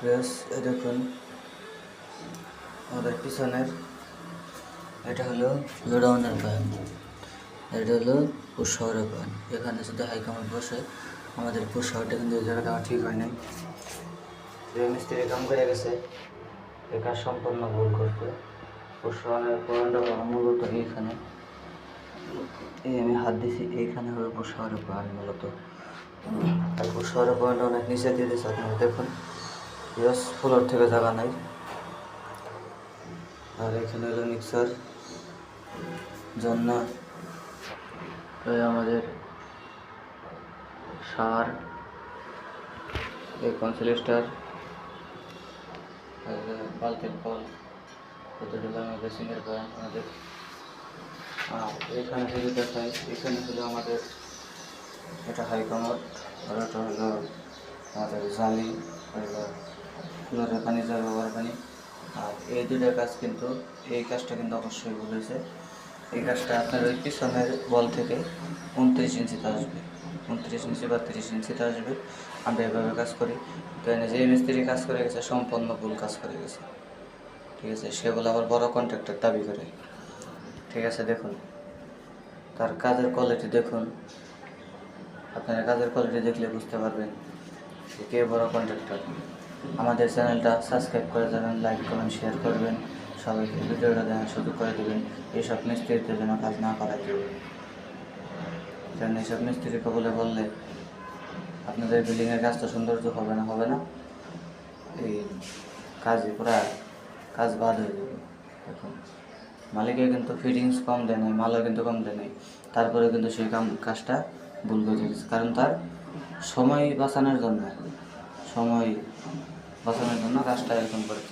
Press দেখুন আমাদের পিছনের এটা হলো গোডাউনের পয়েন্ট, এটা হলো পুশ শহরের পয়েন্ট। এখানে যদি হাই কামার বসে আমাদের পুশ শহরটা কিন্তু এই জায়গাটা ঠিক হয় নাই। যে মিস্ত্রি কাম করে গেছে এ কাজ সম্পূর্ণ ভুল করছে। পুশ শহরের পয়েন্ট মূলত এইখানে, এই আমি হাত দিছি এইখানে হলো পুশ শহরের পয়েন্ট মূলত। আর পুশ শহরের পয়েন্ট অনেক নিচে দিয়ে দিয়েছে, আপনারা দেখুন ফ্লোর থেকে জায়গা নাই। আর এখানে হলো মিক্সার জন্য আমাদের সার, এই কনসিলেস্টার, বালতির কল, কতগুলো বেসিনের পয়েন্ট আমাদের। আর এখানে যদি দেখাই, এখানে হলো আমাদের এটা হাই কমোড, আর এটা হলো আমাদের জালি, ফ্লোরের পানি যাবে ওয়ার পানি। আর এই দুটার কাজ কিন্তু, এই কাজটা কিন্তু অবশ্যই ভুল হয়েছে। এই কাজটা আপনার ওই পিছনের বল থেকে 29 ইঞ্চিতে আসবে, 29 ইঞ্চি বা 30 ইঞ্চিতে আসবে। আমরা এভাবে কাজ করি, কেন যে মিস্ত্রি কাজ করে গেছে সম্পূর্ণ ভুল কাজ করে গেছে, ঠিক আছে। সেগুলো আবার বড় কন্ট্রাক্টর দাবি করে, ঠিক আছে। দেখুন তার কাজের কোয়ালিটি দেখুন, আপনারা কাজের কোয়ালিটি দেখলে বুঝতে পারবেন যে কে বড় কন্ট্রাক্টর। আমাদের চ্যানেলটা সাবস্ক্রাইব করে যাবেন, লাইক কমেন্ট শেয়ার করবেন, সবাইকে ভিডিওটা দেখার সুযোগ করে দেবেন। এইসব মিস্ত্রিদের যেন কাজ না করাই দেবে, কারণ এইসব মিস্ত্রিকে বললে আপনাদের বিল্ডিংয়ের কাজ তো সৌন্দর্য হবে না, এই কাজে পুরা কাজ বাদ হয়ে যাবে। এখন মালিকের কিন্তু ফিটিংস কম দেয় নাই, মালও কিন্তু কম দেয় নাই, তারপরে কিন্তু সেই কাজটা ভুল করে দিয়েছে। কারণ তার সময় বাঁচানোর জন্য কাজটা এরকম করছে।